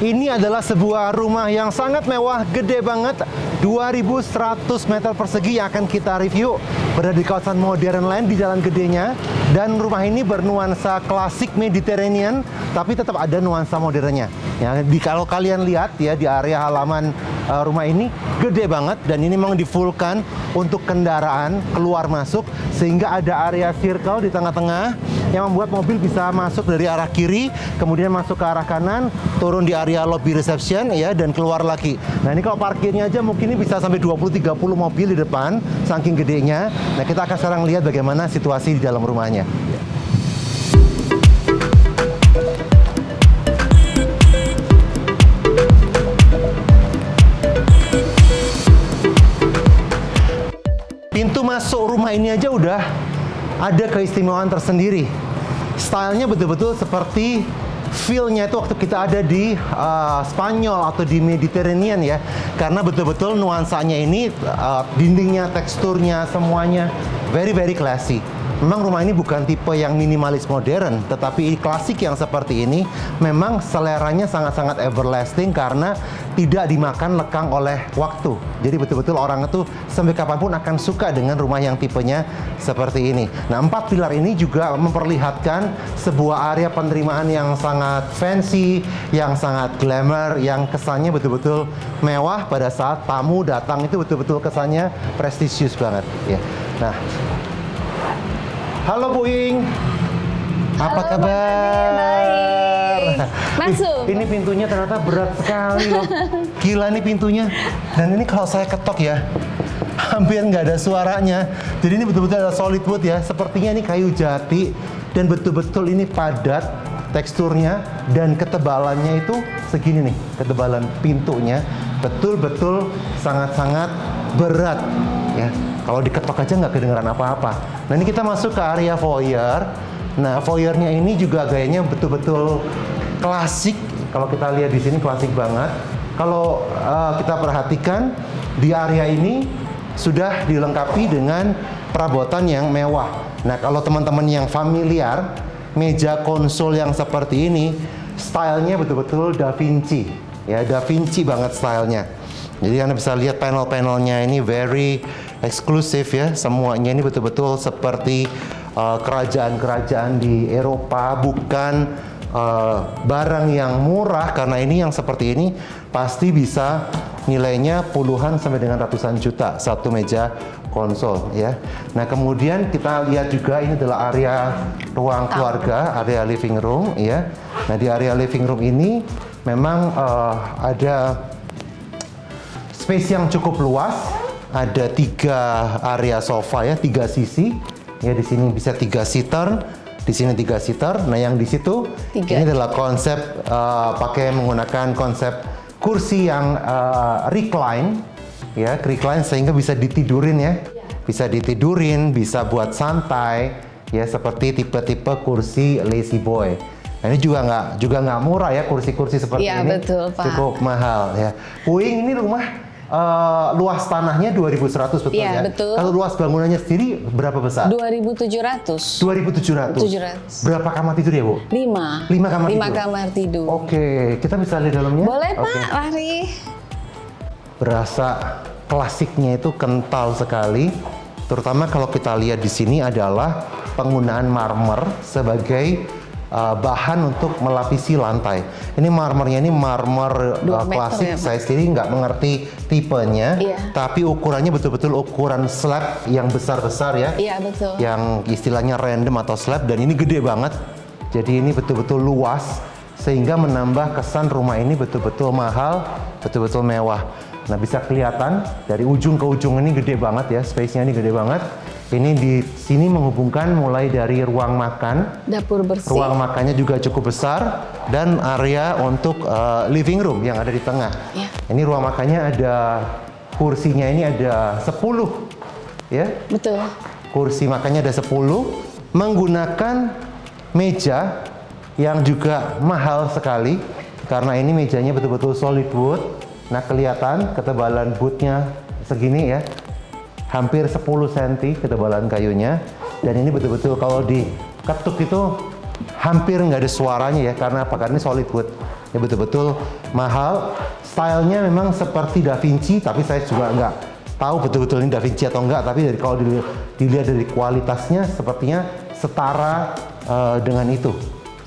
Ini adalah sebuah rumah yang sangat mewah, gede banget, 2.100 meter persegi yang akan kita review. Berada di kawasan Modern Land di Jalan Gedenya. Dan rumah ini bernuansa klasik Mediterranean, tapi tetap ada nuansa modernnya. Ya, kalau kalian lihat ya di area halaman rumah ini gede banget, dan ini memang di-fullkan untuk kendaraan keluar masuk, sehingga ada area circle di tengah-tengah yang membuat mobil bisa masuk dari arah kiri, kemudian masuk ke arah kanan, turun di area lobby reception ya, dan keluar lagi. Nah, ini kalau parkirnya aja mungkin ini bisa sampai 20-30 mobil di depan, saking gedenya. Nah, kita akan sekarang lihat bagaimana situasi di dalam rumahnya. Pintu masuk rumah ini aja udah ada keistimewaan tersendiri. Stylenya betul-betul seperti feel-nya itu waktu kita ada di Spanyol atau di Mediterranean ya. Karena betul-betul nuansanya ini, dindingnya, teksturnya, semuanya very classy. Memang rumah ini bukan tipe yang minimalis modern, tetapi klasik yang seperti ini memang seleranya sangat-sangat everlasting karena tidak dimakan lekang oleh waktu. Jadi betul-betul orang itu sampai kapanpun akan suka dengan rumah yang tipenya seperti ini. Nah, 4 pilar ini juga memperlihatkan sebuah area penerimaan yang sangat fancy, yang sangat glamour, yang kesannya betul-betul mewah pada saat tamu datang itu betul-betul kesannya prestisius banget ya. Nah, halo Bu Ing, apa kabar? Baik. Masuk. Ini pintunya ternyata berat sekali loh. Gila nih pintunya. Dan ini kalau saya ketok ya, hampir nggak ada suaranya. Jadi ini betul-betul ada solid wood ya. Sepertinya ini kayu jati dan betul-betul ini padat teksturnya dan ketebalannya itu segini nih. Ketebalan pintunya betul-betul sangat-sangat berat ya. Kalau diketok aja nggak kedengeran apa-apa. Nah, ini kita masuk ke area foyer. Nah, foyernya ini juga gayanya betul-betul klasik. Kalau kita lihat di sini klasik banget. Kalau kita perhatikan di area ini sudah dilengkapi dengan perabotan yang mewah. Nah, kalau teman-teman yang familiar, meja konsol yang seperti ini, stylenya betul-betul Da Vinci. Ya, Da Vinci banget stylenya. Jadi Anda bisa lihat panel-panelnya ini very eksklusif ya. Semuanya ini betul-betul seperti kerajaan-kerajaan di Eropa, bukan barang yang murah, karena ini yang seperti ini pasti bisa nilainya puluhan sampai dengan ratusan juta satu meja konsol ya. Nah, kemudian kita lihat juga ini adalah area ruang keluarga, area living room ya. Nah, di area living room ini memang ada space yang cukup luas. Ada 3 area sofa ya, 3 sisi. Ya, di sini bisa 3 seater, di sini 3 seater. Nah, yang di situ ini adalah konsep pakai menggunakan konsep kursi yang recline ya, recline sehingga bisa ditidurin ya. Bisa ditidurin, bisa buat santai ya, seperti tipe-tipe kursi lazy boy. Nah, ini juga nggak murah ya, kursi-kursi seperti ini. Betul, Pak. Cukup mahal ya. Puing, ini rumah luas tanahnya 2.100 betul ya? Betul. Kalau luas bangunannya sendiri berapa besar? 2.700. 2.700. Berapa kamar tidur ya, Bu? 5. 5 kamar tidur. 5 kamar tidur. Oke, kita bisa lihat dalamnya? Boleh, Pak, mari. Berasa klasiknya itu kental sekali. Terutama kalau kita lihat di sini adalah penggunaan marmer sebagai bahan untuk melapisi lantai. Ini marmernya ini marmer klasik. Ya, saya sendiri nggak mengerti tipenya, tapi ukurannya betul-betul ukuran slab yang besar-besar ya. Iya, betul. Yang istilahnya random atau slab, dan ini gede banget. Jadi ini betul-betul luas sehingga menambah kesan rumah ini betul-betul mahal, betul-betul mewah. Nah, bisa kelihatan dari ujung ke ujung ini gede banget ya, space-nya ini gede banget. Ini di sini menghubungkan mulai dari ruang makan, dapur bersih. Ruang makannya juga cukup besar, dan area untuk living room yang ada di tengah. Ya. Ini ruang makannya ada kursinya ini ada 10 ya. Betul. Kursi makannya ada 10, menggunakan meja yang juga mahal sekali karena ini mejanya betul-betul solid wood. Nah, kelihatan ketebalan woodnya segini ya, hampir 10 cm ketebalan kayunya, dan ini betul-betul kalau diketuk itu hampir nggak ada suaranya ya, karena apa? Karena ini solid wood. Ya betul-betul mahal. Stylenya memang seperti Da Vinci, tapi saya juga nggak tahu betul-betul ini Da Vinci atau enggak. Tapi kalau dilihat dari kualitasnya, sepertinya setara dengan itu.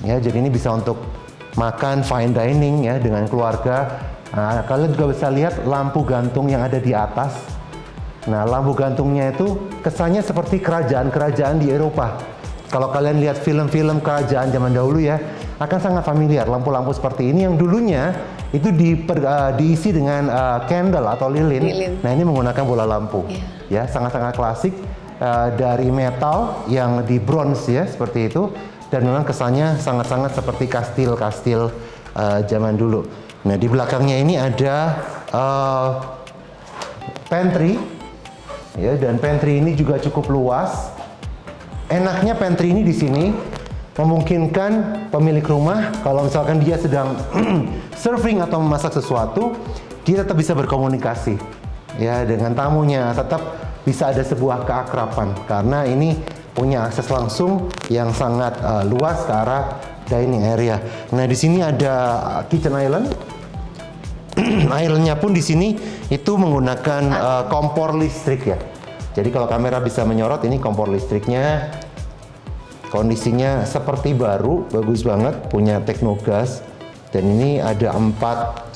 Ya, jadi ini bisa untuk makan fine dining ya dengan keluarga. Nah, kalian juga bisa lihat lampu gantung yang ada di atas. Nah, lampu gantungnya itu kesannya seperti kerajaan-kerajaan di Eropa. Kalau kalian lihat film-film kerajaan zaman dahulu ya, akan sangat familiar lampu-lampu seperti ini yang dulunya itu diisi dengan candle atau lilin. Nah, ini menggunakan bola lampu. Ya, sangat-sangat klasik dari metal yang di bronze ya, seperti itu. Dan memang kesannya sangat-sangat seperti kastil-kastil zaman dulu. Nah, di belakangnya ini ada pantry. Ya, dan pantry ini juga cukup luas. Enaknya pantry ini di sini memungkinkan pemilik rumah kalau misalkan dia sedang serving atau memasak sesuatu, dia tetap bisa berkomunikasi ya dengan tamunya, tetap bisa ada sebuah keakraban karena ini punya akses langsung yang sangat luas ke arah dining area. Nah, di sini ada kitchen island. Islandnya pun di sini itu menggunakan kompor listrik ya. Jadi kalau kamera bisa menyorot, ini kompor listriknya. Kondisinya seperti baru, bagus banget, punya teknogas. Dan ini ada 4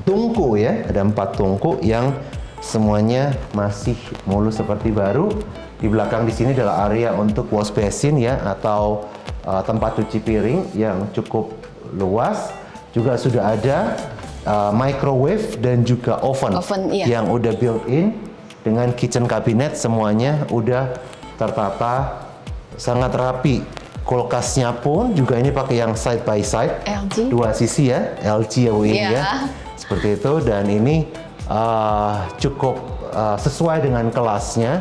tungku ya, ada 4 tungku yang semuanya masih mulus seperti baru. Di belakang di sini adalah area untuk wash basin ya, atau tempat cuci piring yang cukup luas. Juga sudah ada microwave dan juga oven yang udah built-in dengan kitchen cabinet, semuanya udah tertata sangat rapi. Kulkasnya pun juga ini pakai yang side by side, LG. 2 sisi ya, LG ya Bu ini ya, seperti itu. Dan ini cukup sesuai dengan kelasnya,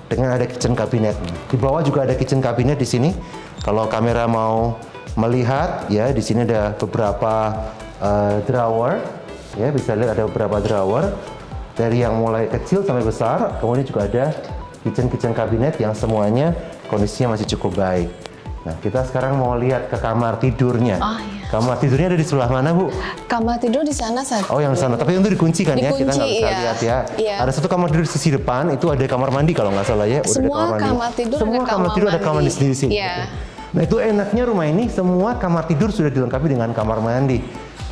dengan ada kitchen cabinet. Di bawah juga ada kitchen cabinet di sini. Kalau kamera mau melihat ya, di sini ada beberapa drawer ya, bisa lihat ada beberapa drawer dari yang mulai kecil sampai besar. Kemudian juga ada kitchen cabinet yang semuanya kondisinya masih cukup baik. Nah, kita sekarang mau lihat ke kamar tidurnya. Kamar tidurnya ada di sebelah mana, Bu? Kamar tidur di sana satu. Oh, yang sana. Tapi itu dikunci kan ya? Kita nggak bisa lihat ya. Ada satu kamar tidur di sisi depan, itu ada kamar mandi kalau nggak salah ya. Semua kamar tidur ada kamar mandi sendiri sini. Nah, itu enaknya rumah ini, semua kamar tidur sudah dilengkapi dengan kamar mandi.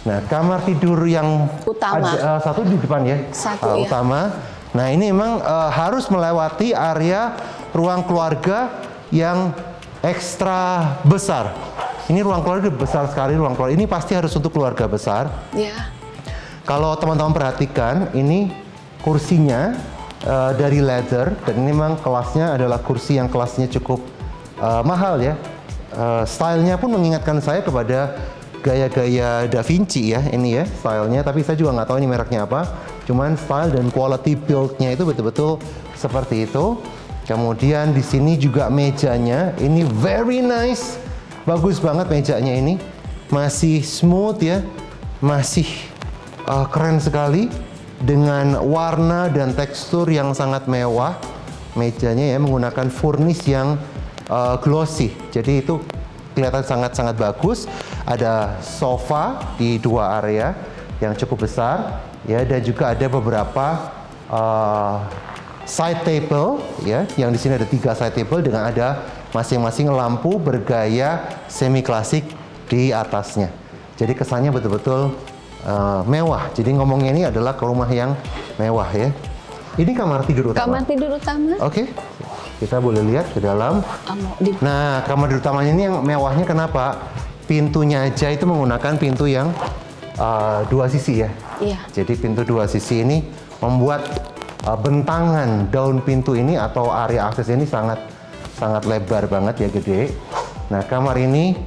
Nah, kamar tidur yang utama satu di depan ya, utama. Nah, ini memang harus melewati area ruang keluarga yang ekstra besar. Ini ruang keluarga besar sekali, ruang keluarga. Ini pasti harus untuk keluarga besar. Kalau teman-teman perhatikan, ini kursinya dari leather, dan ini memang kelasnya adalah kursi yang kelasnya cukup mahal ya. Stylenya pun mengingatkan saya kepada gaya-gaya Da Vinci ya, ini ya stylenya. Tapi saya juga nggak tahu ini mereknya apa. Cuman style dan quality build-nya itu betul-betul seperti itu. Kemudian di sini juga mejanya, ini very nice, bagus banget mejanya ini, masih smooth ya, masih keren sekali dengan warna dan tekstur yang sangat mewah. Mejanya ya menggunakan furnish yang glossy, jadi itu kelihatan sangat-sangat bagus. Ada sofa di 2 area yang cukup besar ya, dan juga ada beberapa side table ya, yang di sini ada 3 side table dengan ada masing-masing lampu bergaya semi klasik di atasnya. Jadi kesannya betul-betul mewah. Jadi ngomongnya ini adalah ke rumah yang mewah ya. Ini kamar tidur utama. Kamar tidur utama. Oke. Kita boleh lihat ke dalam. Nah, kamar tidur utamanya ini yang mewahnya kenapa? Pintunya aja itu menggunakan pintu yang 2 sisi ya. Jadi pintu 2 sisi ini membuat bentangan daun pintu ini atau area akses ini sangat lebar banget ya, gede. Nah, kamar ini,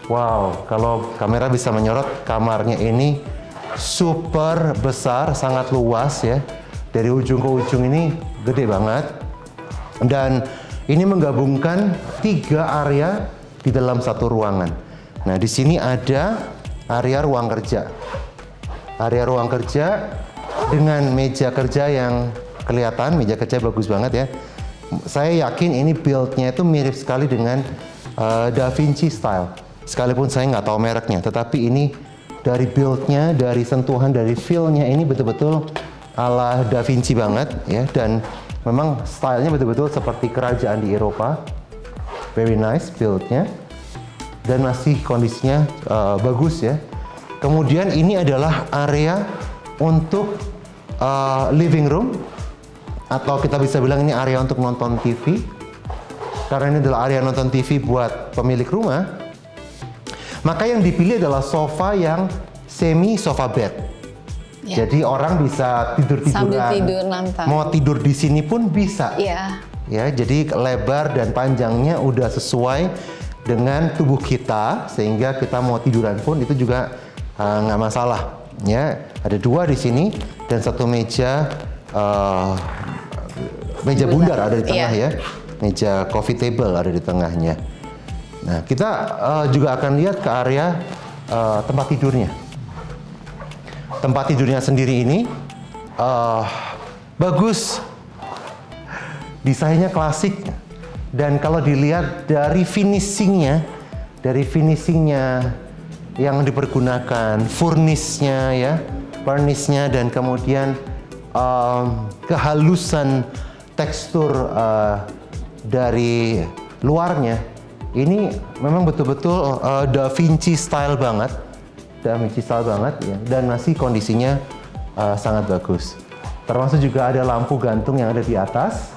wow, kalau kamera bisa menyorot, kamarnya ini super besar, sangat luas ya. Dari ujung ke ujung ini gede banget. Dan ini menggabungkan 3 area di dalam satu ruangan. Nah, di sini ada area ruang kerja. Area ruang kerja dengan meja kerja yang kelihatan, meja kerja bagus banget ya. Saya yakin ini build-nya itu mirip sekali dengan Da Vinci style. Sekalipun saya nggak tahu mereknya, tetapi ini dari build-nya, dari sentuhan, dari feel-nya ini betul-betul ala Da Vinci banget ya, dan memang stylenya betul-betul seperti kerajaan di Eropa. Very nice build-nya dan masih kondisinya bagus ya. Kemudian ini adalah area untuk living room, atau kita bisa bilang ini area untuk nonton TV. Karena ini adalah area nonton TV buat pemilik rumah, maka yang dipilih adalah sofa yang semi sofa bed. Ya. Jadi orang bisa tidur-tiduran, Sambil tidur nonton. mau tidur di sini pun bisa. Iya. Ya, jadi lebar dan panjangnya udah sesuai dengan tubuh kita, sehingga kita mau tiduran pun itu juga nggak masalah. Ya, ada dua di sini dan satu meja bundar ada di tengah ya. Meja coffee table ada di tengahnya. Nah, kita juga akan lihat ke area tempat tidurnya. Tempat tidurnya sendiri ini bagus, desainnya klasik, dan kalau dilihat dari finishingnya yang dipergunakan, furnishnya ya, furnishnya, dan kemudian kehalusan tekstur dari luarnya, ini memang betul-betul Da Vinci style banget. Da Vinci style banget ya, dan masih kondisinya sangat bagus. Termasuk juga ada lampu gantung yang ada di atas.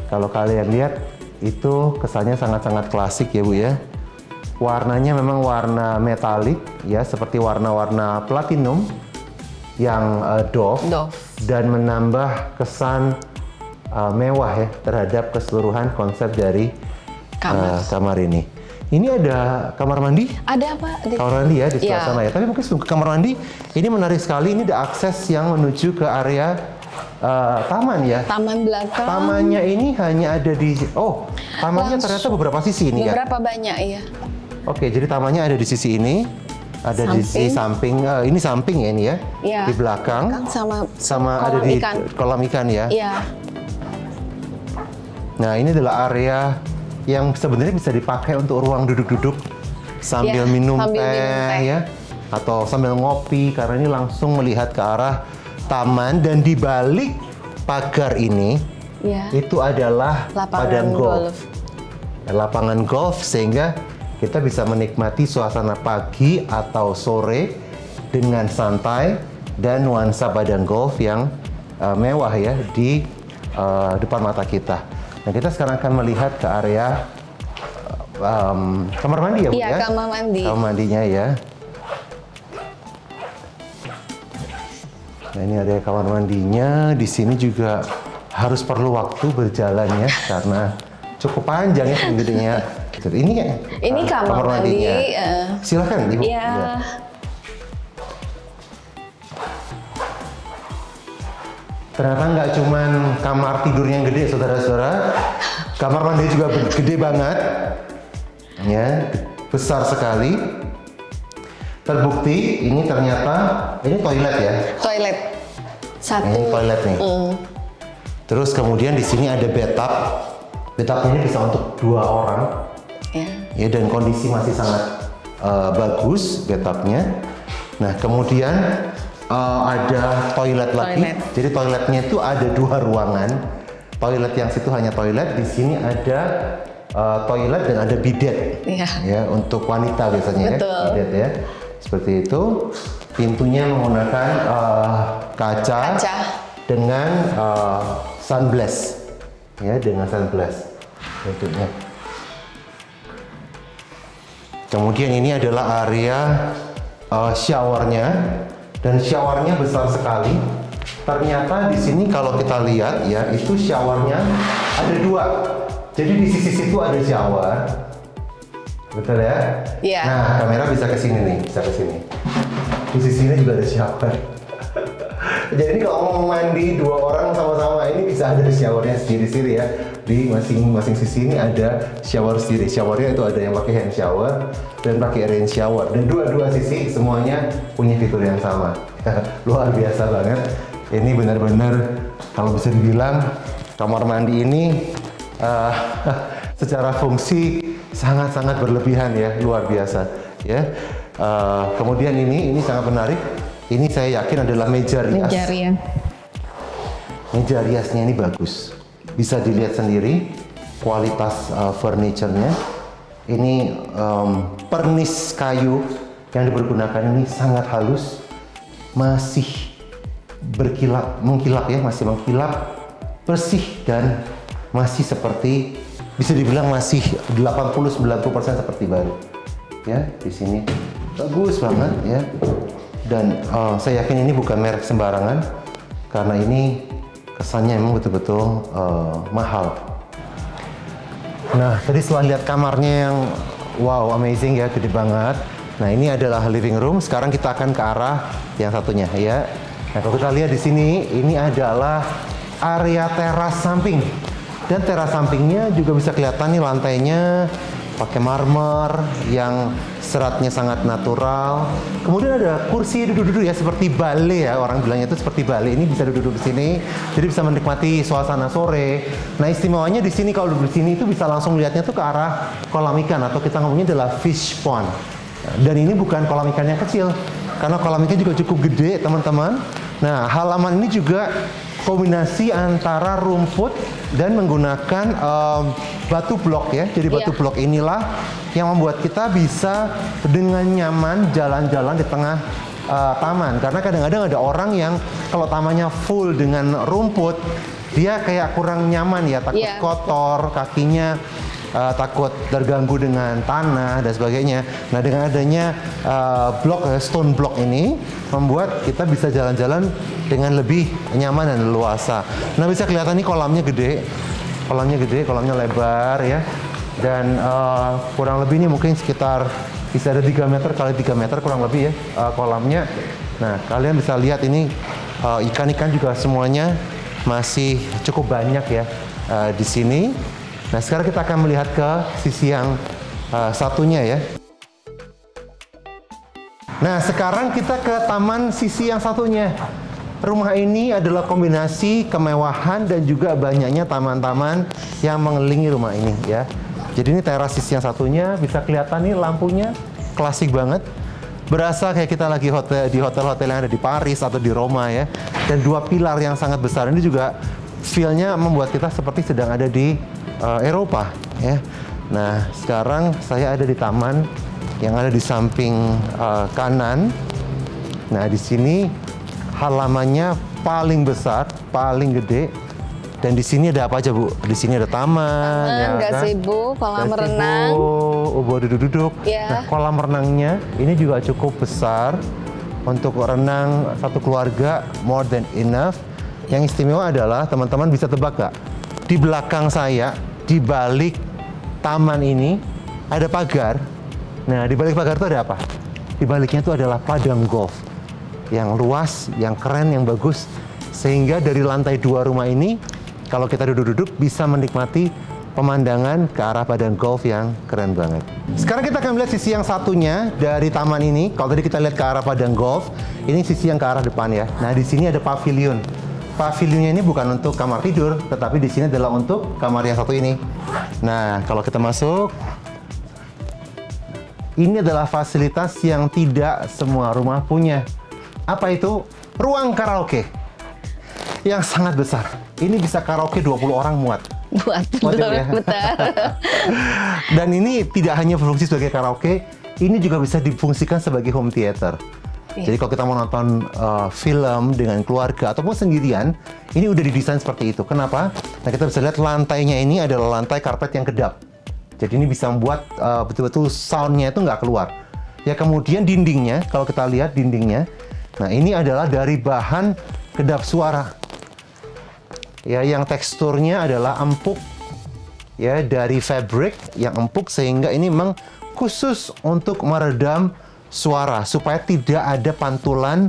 Kalau kalian lihat itu kesannya sangat-sangat klasik ya Bu ya. Warnanya memang warna metalik ya, seperti warna-warna platinum yang doff. Dan menambah kesan mewah ya terhadap keseluruhan konsep dari kamar ini. Ini ada kamar mandi? Ada apa? Kamar mandi ya di sebelah sana ya. Tapi mungkin sebelum ke kamar mandi, ini menarik sekali. Ini ada akses yang menuju ke area taman ya. Taman belakang. Tamannya ini hanya ada di tamannya ternyata beberapa sisi ini ya. Beberapa banyak ya. Oke, jadi tamannya ada di sisi ini, ada di sisi samping. Ini samping ya ini ya. Iya. Di belakang. Sama ada di kolam ikan ya. Iya. Nah, ini adalah area yang sebenarnya bisa dipakai untuk ruang duduk-duduk sambil minum teh ya, atau sambil ngopi, karena ini langsung melihat ke arah taman, dan di balik pagar ini itu adalah padang golf. Lapangan golf, sehingga kita bisa menikmati suasana pagi atau sore dengan santai dan nuansa padang golf yang mewah ya di depan mata kita. Nah, kita sekarang akan melihat ke area kamar mandi ya Bu ya? Iya, kamar mandi. Kamar mandinya ya. Nah, ini ada kamar mandinya. Di sini juga harus perlu waktu berjalan ya, karena cukup panjang ya gedenya. Ini kamar mandinya. Silakan Ibu. Iya. Ya. Ternyata nggak cuman kamar tidurnya yang gede, saudara-saudara. Kamar mandi juga gede banget, ya, besar sekali. Terbukti ini ternyata ini toilet ya. Toilet. Satu. Ini toilet nih. Terus kemudian di sini ada bathtub. Bathtubnya ini bisa untuk 2 orang. Ya, dan kondisi masih sangat bagus bathtubnya. Nah, kemudian ada toilet lagi. Jadi toiletnya itu ada 2 ruangan. Toilet yang situ hanya toilet, di sini ada toilet dan ada bidet. Ya, untuk wanita biasanya. Betul. Ya, bidet ya. Seperti itu. Pintunya menggunakan kaca dengan sunblaze. Ya, dengan sunblaze bentuknya. Kemudian ini adalah area showernya. Dan showernya besar sekali. Ternyata di sini kalau kita lihat ya, itu showernya ada 2. Jadi di sisi situ ada shower, betul ya? Iya. Nah, kamera bisa ke sini nih, bisa ke sini. Di sisi ini juga ada shower. Jadi kalau mau mandi 2 orang sama-sama, ini bisa ada showernya sendiri-sendiri ya. Di masing-masing sisi ini ada shower sendiri. Showernya itu ada yang pakai hand shower dan pakai rain shower. Dan dua sisi semuanya punya fitur yang sama. Luar biasa banget. Ini benar-benar kalau bisa dibilang kamar mandi ini secara fungsi sangat-sangat berlebihan ya, luar biasa ya. Kemudian ini sangat menarik. Ini saya yakin adalah meja rias. Meja rias. Meja riasnya ini bagus. Bisa dilihat sendiri kualitas furniture-nya. Ini pernis kayu yang dipergunakan ini sangat halus, masih mengkilap ya, masih mengkilap, bersih dan masih seperti bisa dibilang masih 80-90% seperti baru. Ya, di sini bagus banget ya. Dan saya yakin ini bukan merek sembarangan karena ini kesannya memang betul-betul mahal. Nah, tadi setelah lihat kamarnya yang wow, amazing ya, gede banget. Nah, ini adalah living room. Sekarang kita akan ke arah yang satunya ya. Nah, kalau kita lihat di sini, ini adalah area teras samping. Dan teras sampingnya juga bisa kelihatan nih lantainya pakai marmer yang seratnya sangat natural. Kemudian ada kursi duduk-duduk ya, seperti bale ya, orang bilangnya itu seperti bale. Ini bisa duduk-duduk di sini, jadi bisa menikmati suasana sore. Nah, istimewanya di sini kalau duduk di sini itu bisa langsung lihatnya tuh ke arah kolam ikan atau kita ngomongnya adalah fish pond. Dan ini bukan kolam ikan yang kecil, karena kolam ikan juga cukup gede, teman-teman. Nah, halaman ini juga kombinasi antara rumput dan menggunakan batu blok ya. Jadi batu blok inilah yang membuat kita bisa dengan nyaman jalan-jalan di tengah taman. Karena kadang-kadang ada orang yang kalau tamannya full dengan rumput, dia kayak kurang nyaman ya, takut kotor, kakinya takut terganggu dengan tanah dan sebagainya. Nah, dengan adanya stone block ini membuat kita bisa jalan-jalan dengan lebih nyaman dan leluasa. Nah, bisa kelihatan nih kolamnya gede, kolamnya lebar ya. Dan kurang lebih ini mungkin sekitar bisa ada 3 meter kali 3 meter kurang lebih ya kolamnya. Nah, kalian bisa lihat ini ikan-ikan juga semuanya masih cukup banyak ya di sini. Nah, sekarang kita akan melihat ke sisi yang satunya ya. Nah, sekarang kita ke taman sisi yang satunya. Rumah ini adalah kombinasi kemewahan dan juga banyaknya taman-taman yang mengelilingi rumah ini ya. Jadi ini teras sisi yang satunya, bisa kelihatan nih lampunya klasik banget. Berasa kayak kita lagi di hotel-hotel yang ada di Paris atau di Roma ya. Dan 2 pilar yang sangat besar ini juga feel-nya membuat kita seperti sedang ada di Eropa ya. Nah, sekarang saya ada di taman yang ada di samping kanan. Nah, di sini halamannya paling besar, paling gede. Dan di sini ada apa aja, Bu? Di sini ada taman, ya kan? Gazebo, kolam renang. Buat duduk-duduk. Ya. Nah, kolam renangnya ini juga cukup besar untuk renang satu keluarga, more than enough. Yang istimewa adalah teman-teman bisa tebak gak? Di belakang saya, di balik taman ini ada pagar. Nah, di balik pagar itu ada apa? Di baliknya itu adalah padang golf yang luas, yang keren, yang bagus. Sehingga dari lantai 2 rumah ini, kalau kita duduk-duduk bisa menikmati pemandangan ke arah padang golf yang keren banget. Sekarang kita akan melihat sisi yang satunya dari taman ini. Kalau tadi kita lihat ke arah padang golf, ini sisi yang ke arah depan ya. Nah, di sini ada pavilion. Pavilionnya ini bukan untuk kamar tidur, tetapi di sini adalah untuk kamar yang satu ini. Nah, kalau kita masuk, ini adalah fasilitas yang tidak semua rumah punya. Apa itu? Ruang karaoke yang sangat besar. Ini bisa karaoke 20 orang muat. Betul, ya? betul. Dan ini tidak hanya berfungsi sebagai karaoke, ini juga bisa difungsikan sebagai home theater. Jadi kalau kita mau nonton film dengan keluarga ataupun sendirian, ini udah didesain seperti itu. Kenapa? Nah, kita bisa lihat lantainya ini adalah lantai karpet yang kedap. Jadi ini bisa membuat betul-betul soundnya itu nggak keluar. Ya, kemudian dindingnya, kalau kita lihat dindingnya, nah ini adalah dari bahan kedap suara. Ya, yang teksturnya adalah empuk. Ya, dari fabric yang empuk sehingga ini memang khusus untuk meredam suara supaya tidak ada pantulan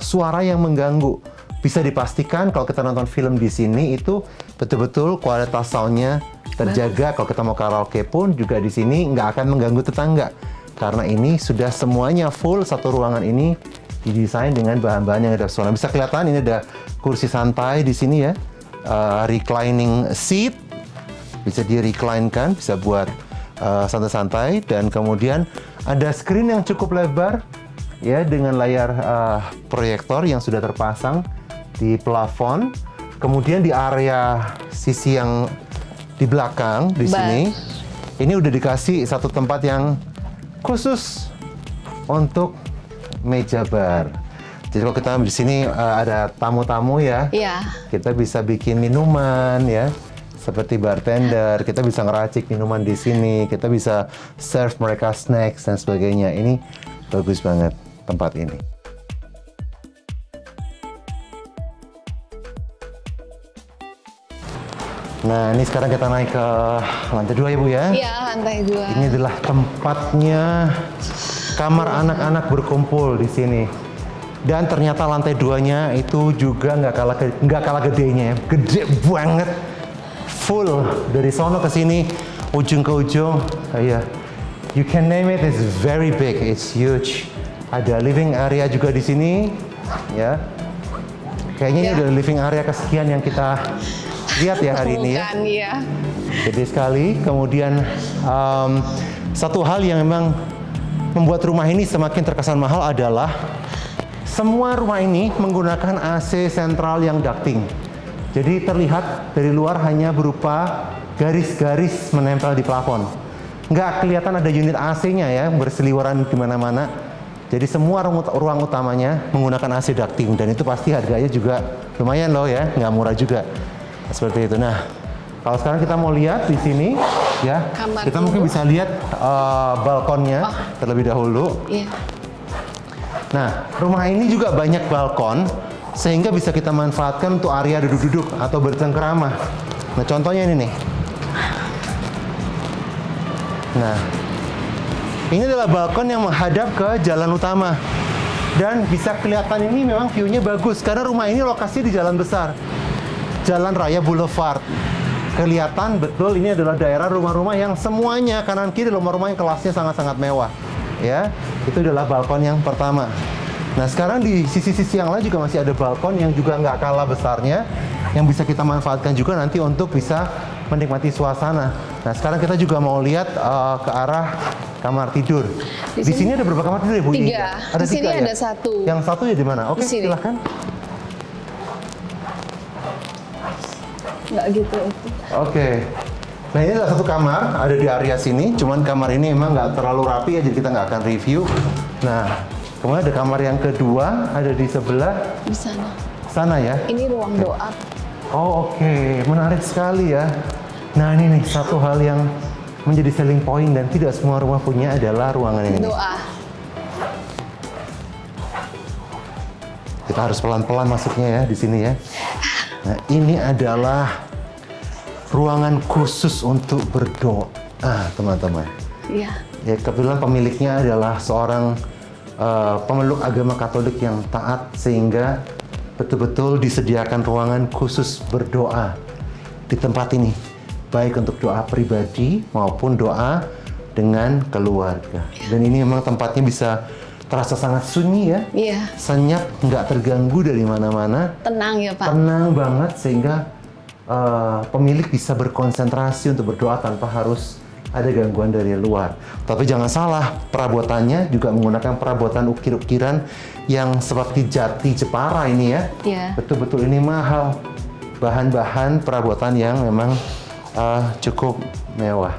suara yang mengganggu. Bisa dipastikan kalau kita nonton film di sini itu betul-betul kualitas soundnya terjaga. Kalau kita mau karaoke pun juga di sini nggak akan mengganggu tetangga karena ini sudah semuanya full. Satu ruangan ini didesain dengan bahan-bahan yang ada suara. Bisa kelihatan ini ada kursi santai di sini ya, reclining seat, bisa di-recline kan, bisa buat santai-santai, dan kemudian ada screen yang cukup lebar ya dengan layar proyektor yang sudah terpasang di plafon. Kemudian di area sisi yang di belakang di sini ini udah dikasih satu tempat yang khusus untuk meja bar. Jadi kalau kita di sini ada tamu-tamu ya, kita bisa bikin minuman ya, seperti bartender. Kita bisa ngeracik minuman di sini, kita bisa serve mereka snacks dan sebagainya. Ini bagus banget tempat ini. Nah, ini sekarang kita naik ke lantai 2 ya Bu ya? Iya, lantai 2. Ini adalah tempatnya kamar anak-anak berkumpul di sini. Dan ternyata lantai 2-nya itu juga nggak kalah gedenya ya. Gede banget. Full dari sono ke sini, ujung ke ujung. Iya. You can name it, it's very big, it's huge. Ada living area juga di sini, ya. Kayaknya ini udah living area kesekian yang kita lihat ya hari ini ya. Iya. Gede sekali. Kemudian satu hal yang memang membuat rumah ini semakin terkesan mahal adalah semua rumah ini menggunakan AC sentral yang ducting. Jadi terlihat dari luar hanya berupa garis-garis menempel di plafon. Nggak kelihatan ada unit AC-nya ya, berseliweran di mana-mana. Jadi semua ruang utamanya menggunakan AC ducting, dan itu pasti harganya juga lumayan loh ya, nggak murah juga. Seperti itu. Nah, kalau sekarang kita mau lihat di sini ya, kita mungkin bisa lihat balkonnya terlebih dahulu. Iya. Nah, rumah ini juga banyak balkon, sehingga bisa kita manfaatkan untuk area duduk-duduk atau bercengkerama. Nah, contohnya ini nih. Nah, ini adalah balkon yang menghadap ke jalan utama. Dan bisa kelihatan ini memang view-nya bagus, karena rumah ini lokasinya di jalan besar. Jalan Raya Boulevard. Kelihatan betul ini adalah daerah rumah-rumah yang semuanya kanan kiri rumah-rumah yang kelasnya sangat-sangat mewah. Ya, itu adalah balkon yang pertama. Nah, sekarang di sisi-sisi yang lain juga masih ada balkon yang juga nggak kalah besarnya, yang bisa kita manfaatkan juga nanti untuk bisa menikmati suasana. Nah, sekarang kita juga mau lihat ke arah kamar tidur. Di sini ada berapa kamar tidur, Bu? 3. Ada di sini 3 ya? ada 1. Yang satu ya di mana? Oke, silahkan. Nggak gitu. Oke. Nah, ini adalah satu kamar, ada di area sini. Cuman kamar ini emang nggak terlalu rapi ya, jadi kita nggak akan review. Nah, kemudian ada kamar yang kedua, ada di sebelah. Di sana. Sana ya? Ini ruang doa. Oh, oke. Menarik sekali ya. Nah, ini nih satu hal yang menjadi selling point dan tidak semua rumah punya adalah ruangan ini. Doa. Kita harus pelan-pelan masuknya ya di sini ya. Nah, ini adalah ruangan khusus untuk berdoa, teman-teman. Iya. Ya, kebetulan pemiliknya adalah seorang pemeluk agama Katolik yang taat, sehingga betul-betul disediakan ruangan khusus berdoa di tempat ini, baik untuk doa pribadi maupun doa dengan keluarga. Dan ini memang tempatnya bisa terasa sangat sunyi ya. Iya. Senyap, nggak terganggu dari mana-mana. Tenang ya, Pak. Tenang banget, sehingga pemilik bisa berkonsentrasi untuk berdoa tanpa harus ada gangguan dari luar. Tapi jangan salah, perabotannya juga menggunakan perabotan ukir-ukiran yang seperti jati Jepara ini ya. Iya. Betul-betul ini mahal. Bahan-bahan perabotan yang memang cukup mewah.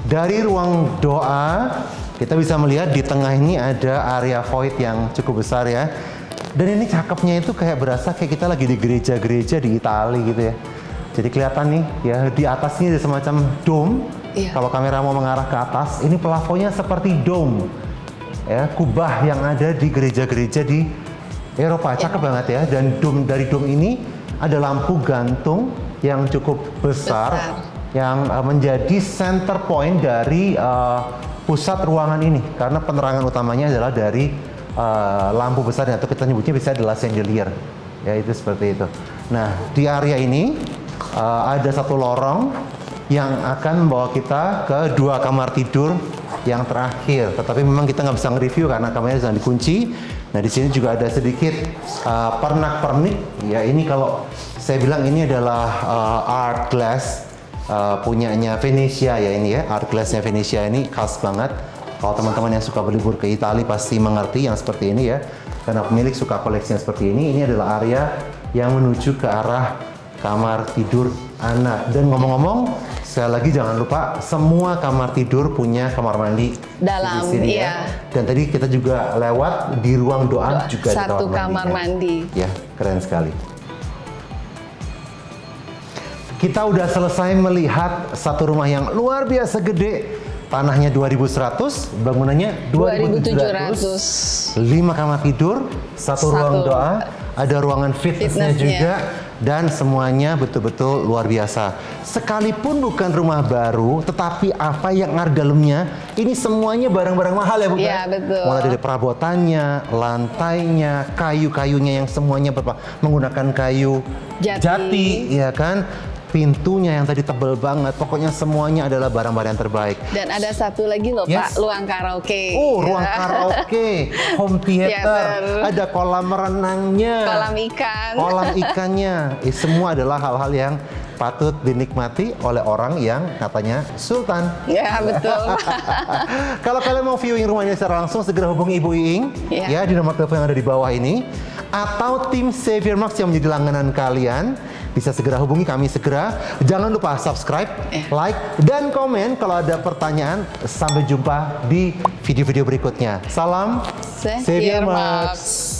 Dari ruang doa, kita bisa melihat di tengah ini ada area void yang cukup besar ya. Dan ini cakepnya itu kayak berasa kayak kita lagi di gereja-gereja di Italia gitu ya. Jadi kelihatan nih ya, di atasnya ada semacam dome. Iya. Kalau kamera mau mengarah ke atas, ini plafonnya seperti dome. Ya, kubah yang ada di gereja-gereja di Eropa. Cakep banget ya. Dan dari dome ini ada lampu gantung yang cukup besar. Yang menjadi center point dari pusat ruangan ini. Karena penerangan utamanya adalah dari lampu besar, atau kita nyebutnya bisa adalah chandelier. Ya, itu seperti itu. Nah, di area ini ada satu lorong yang akan membawa kita ke 2 kamar tidur yang terakhir. Tetapi memang kita nggak bisa nge-review karena kamarnya sedang dikunci. Nah, di sini juga ada sedikit pernak-pernik. Ya, ini kalau saya bilang ini adalah art glass punyanya Venezia ya ini ya, art glassnya Venezia ini khas banget. Kalau teman-teman yang suka berlibur ke Italia pasti mengerti yang seperti ini ya. Karena pemilik suka koleksi yang seperti ini adalah area yang menuju ke arah kamar tidur anak. Dan ngomong-ngomong, sekali lagi jangan lupa semua kamar tidur punya kamar mandi dalam, di sini iya. ya. Dan tadi kita juga lewat di ruang doa juga ada satu kamar mandi. Ya, keren sekali. Kita udah selesai melihat satu rumah yang luar biasa gede. Tanahnya 2.100, bangunannya 2.700. 5 kamar tidur, satu ruang doa, ada ruangan fitnessnya juga, dan semuanya betul-betul luar biasa. Sekalipun bukan rumah baru, tetapi apa yang ada dalamnya, ini semuanya barang-barang mahal ya, Bu? Iya, betul. Mulai dari perabotannya, lantainya, kayu-kayunya yang semuanya menggunakan kayu jati, ya kan? Pintunya yang tadi tebel banget, pokoknya semuanya adalah barang-barang yang terbaik. Dan ada satu lagi loh Pak, ruang karaoke. Oh, ruang karaoke, home theater, ada kolam renangnya, kolam ikannya. Semua adalah hal-hal yang patut dinikmati oleh orang yang katanya sultan. Ya, betul. Kalau kalian mau viewing rumahnya secara langsung, segera hubungi Ibu Iing ya di nomor telepon yang ada di bawah ini. Atau tim Xavier Max yang menjadi langganan kalian, bisa segera hubungi kami segera. Jangan lupa subscribe, like, dan komen kalau ada pertanyaan. Sampai jumpa di video-video berikutnya. Salam Xavier Max.